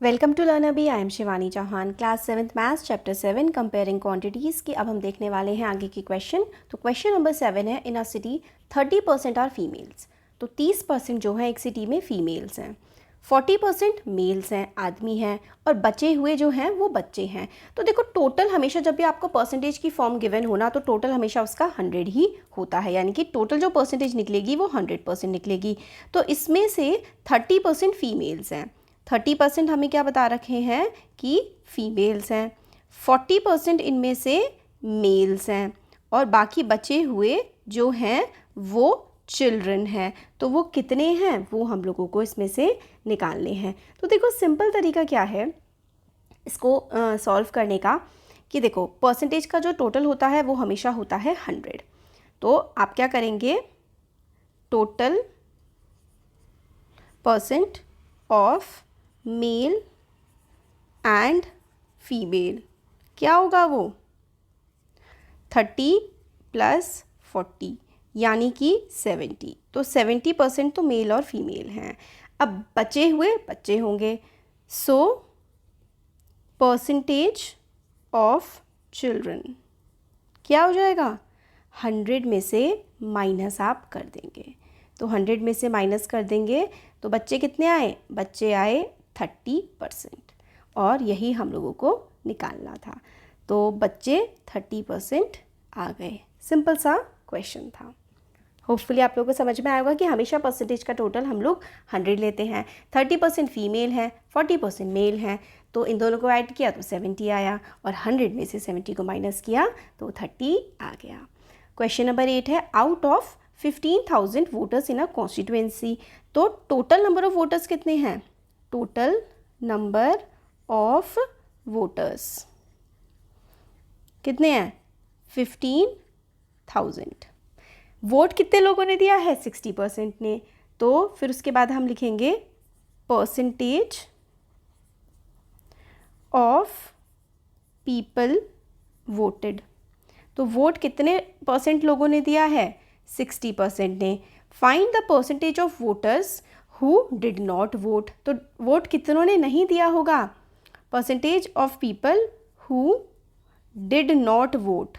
Welcome to learn अभी। I am Shivani Chauhan, class 7th maths chapter 7 comparing quantities की अब हम देखने वाले हैं आगे की क्वेश्चन। तो क्वेश्चन नंबर 7 है, इन अ सिटी 30% आर फीमेल्स। तो 30% जो है एक सिटी में फीमेल्स हैं, 40% मेल्स हैं, आदमी हैं, और बचे हुए जो हैं वो बच्चे हैं। तो देखो टोटल हमेशा जब भी आपको परसेंटेज की फॉर्म गिवन होना तो टोटल हमेशा उसका 100 ही होता है, यानी कि टोटल जो परसेंटेज निकलेगी वो 100% निकलेगी। तो इसमें से 30% फीमेल्स हैं, 30% हमें क्या बता रखे हैं कि फीमेल्स हैं, 40% इनमें से मेल्स हैं, और बाकी बचे हुए जो हैं वो चिल्ड्रन हैं। तो वो कितने हैं वो हम लोगों को इसमें से निकालने हैं। तो देखो सिंपल तरीका क्या है इसको सॉल्व करने का, कि देखो परसेंटेज का जो टोटल होता है वो हमेशा होता है 100। तो आप क्या करेंगे, total percent of male and female क्या होगा वो 30 + 40 यानी कि 70। तो 70% तो मेल और फीमेल हैं। अब बचे हुए बच्चे होंगे, सो परसेंटेज ऑफ चिल्ड्रन क्या हो जाएगा, 100 में से माइनस आप कर देंगे। तो 100 में से माइनस कर देंगे तो बच्चे कितने आए, बच्चे आए 30%, और यही हम लोगों को निकालना था। तो बच्चे 30% आ गए। सिंपल सा क्वेश्चन था। होपफुली आप लोगों को समझ में आएगा कि हमेशा परसेंटेज का टोटल हम लोग 100 लेते हैं। 30% फीमेल है, 40% मेल हैं, तो इन दोनों को ऐड किया तो 70 आया, और 100 में से 70 को माइनस किया तो 30 आ गया। क्वेश्चन नंबर 8 है, out of 15,000 voters in a constituency. तो टोटल नंबर ऑफ वोटर्स कितने हैं, टोटल नंबर ऑफ वोटर्स कितने हैं, 15,000। वोट कितने लोगों ने दिया है, 60% ने। तो फिर उसके बाद हम लिखेंगे परसेंटेज ऑफ पीपल वोटेड। तो वोट कितने परसेंट लोगों ने दिया है, 60% ने। Find the percentage of voters who did not vote. तो वोट कितनों ने नहीं दिया होगा, percentage of people who did not vote.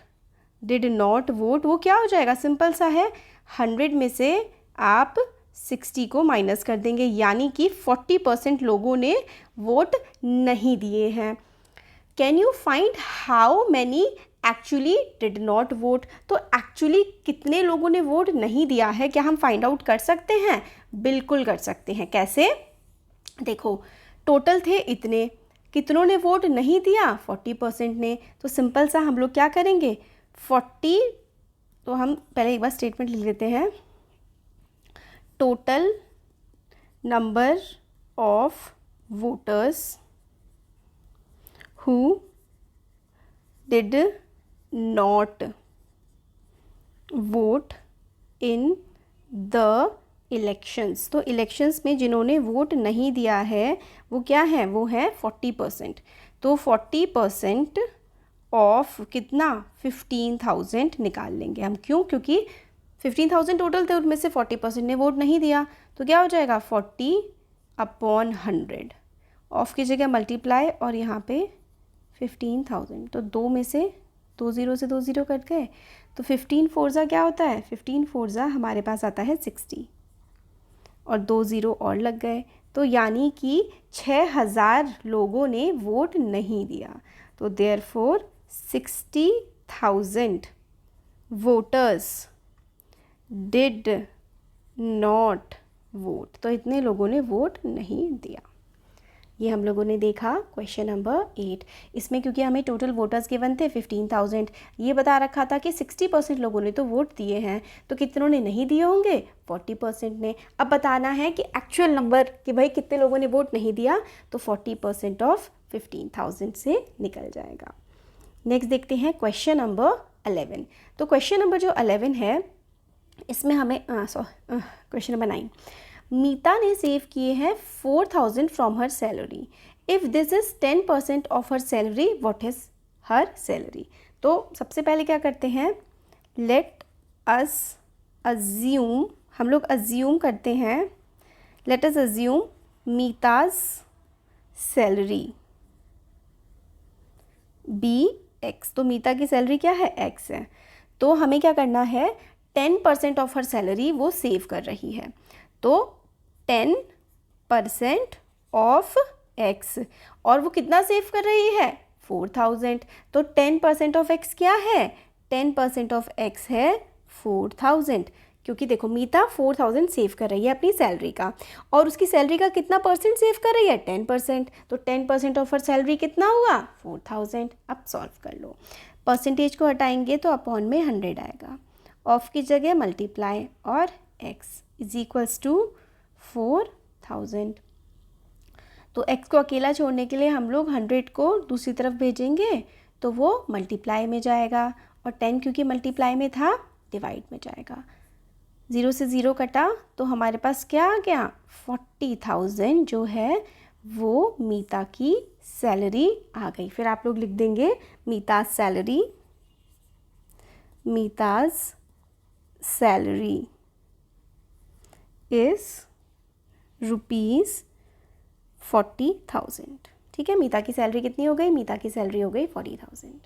Did not vote वो क्या हो जाएगा, सिंपल सा है, 100 में से आप 60 को माइनस कर देंगे, यानी कि 40% लोगों ने वोट नहीं दिए हैं। Can you find how many actually did not vote. तो एक्चुअली कितने लोगों ने वोट नहीं दिया है, क्या हम फाइंड आउट कर सकते हैं, बिल्कुल कर सकते हैं। कैसे, देखो टोटल थे इतने, कितनों ने वोट नहीं दिया, 40% ने। तो सिंपल सा हम लोग क्या करेंगे, 40, तो हम पहले एक बार स्टेटमेंट लिख लेते हैं, total number of voters who did not vote in the elections. तो इलेक्शंस में जिन्होंने वोट नहीं दिया है वो क्या है, वो है 40%। तो 40% ऑफ कितना, 15,000 निकाल लेंगे हम। क्यों, क्योंकि 15,000 टोटल थे, उनमें से 40% ने वोट नहीं दिया। तो क्या हो जाएगा, 40/100। ऑफ की जगह मल्टीप्लाई, और यहाँ पे 15,000। तो 2 में से 2 ज़ीरो से 2 ज़ीरो कट गए। तो 15 4 क्या होता है, 15 4 हमारे पास आता है 60, और 2 ज़ीरो और लग गए। तो यानी कि 6,000 लोगों ने वोट नहीं दिया। तो therefore 60,000 voters did not vote. तो इतने लोगों ने वोट नहीं दिया। ये हम लोगों ने देखा क्वेश्चन नंबर 8। इसमें क्योंकि हमें टोटल वोटर्स गिवन थे 15,000, ये बता रखा था कि 60% लोगों ने तो वोट दिए हैं, तो कितनों ने नहीं दिए होंगे, 40% ने। अब बताना है कि एक्चुअल नंबर, कि भाई कितने लोगों ने वोट नहीं दिया, तो 40% ऑफ 15,000 से निकल जाएगा। नेक्स्ट देखते हैं क्वेश्चन नंबर 11। तो क्वेश्चन नंबर जो 11 है इसमें हमें क्वेश्चन नंबर 9, मीता ने सेव किए हैं 4,000 from her salary. If this is 10% of her salary, what is her salary. तो सबसे पहले क्या करते हैं, लेट अस अज्यूम, हम लोग अज्यूम करते हैं, let us assume Meeta's salary, be X. तो मीता की सैलरी क्या है, एक्स है। तो हमें क्या करना है, 10% ऑफ हर सैलरी वो सेव कर रही है। तो 10% ऑफ एक्स, और वो कितना सेव कर रही है, 4000। तो 10% ऑफ एक्स क्या है, 10% ऑफ एक्स है 4000, क्योंकि देखो मीता 4000 सेव कर रही है अपनी सैलरी का, और उसकी सैलरी का कितना परसेंट सेव कर रही है, 10%। तो 10% ऑफ हर सैलरी कितना हुआ, 4000। अब सॉल्व कर लो, परसेंटेज को हटाएंगे तो अपॉन में 100 आएगा, ऑफ की जगह मल्टीप्लाई, और x इज इक्वल्स टू 4000। तो x को अकेला छोड़ने के लिए हम लोग 100 को दूसरी तरफ भेजेंगे तो वो मल्टीप्लाई में जाएगा, और 10 क्योंकि मल्टीप्लाई में था डिवाइड में जाएगा। 0 से 0 कटा तो हमारे पास क्या आ गया, 40,000 जो है वो मीता की सैलरी आ गई। फिर आप लोग लिख देंगे मीताज सैलरी, मीताज सैलरी इज ₹40,000। ठीक है, मीता की सैलरी कितनी हो गई, मीता की सैलरी हो गई 40,000।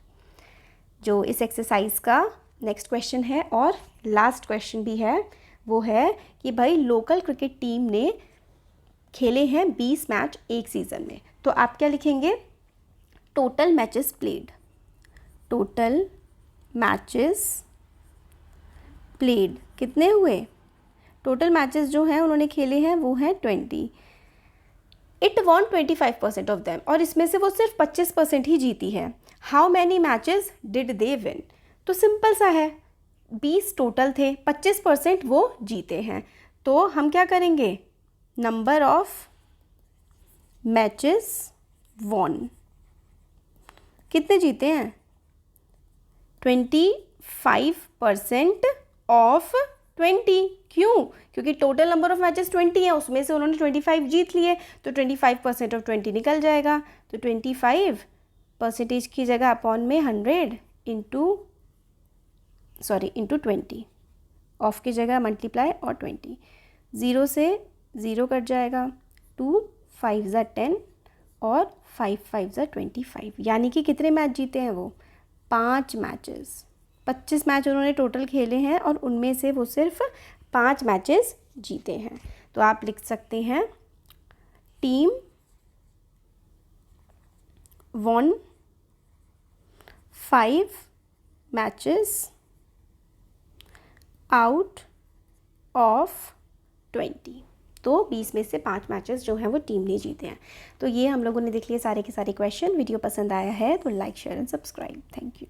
जो इस एक्सरसाइज का नेक्स्ट क्वेश्चन है और लास्ट क्वेश्चन भी है, वो है कि भाई लोकल क्रिकेट टीम ने खेले हैं 20 मैच एक सीज़न में। तो आप क्या लिखेंगे, total matches played, total matches played कितने हुए, टोटल मैचेस जो हैं उन्होंने खेले हैं वो हैं 20। इट वॉन 25% ऑफ देम, और इसमें से वो सिर्फ 25% ही जीती है। How many matches did they win. तो सिंपल सा है, 20 टोटल थे, 25% वो जीते हैं। तो हम क्या करेंगे, नंबर ऑफ मैचेस वॉन, कितने जीते हैं, 25% ऑफ 20। क्यों, क्योंकि टोटल नंबर ऑफ मैचेस 20 है, उसमें से उन्होंने 25 जीत लिए, तो 25% ऑफ 20 निकल जाएगा। तो 25% की जगह अपॉन में 100 इंटू 20, ऑफ की जगह मल्टीप्लाई और 20, 0 से 0 कट जाएगा, 2 5 ज़ा 10 और 5 5 ज़ा 25, यानी कि कितने मैच जीते हैं वो, 5 मैचेस। 25 मैच उन्होंने टोटल खेले हैं और उनमें से वो सिर्फ 5 मैचेस जीते हैं। तो आप लिख सकते हैं team von 5 matches out of 20। तो 20 में से 5 मैचेस जो हैं वो टीम ने जीते हैं। तो ये हम लोगों ने देख लिए सारे के सारे क्वेश्चन। वीडियो पसंद आया है तो like share and subscribe. Thank you.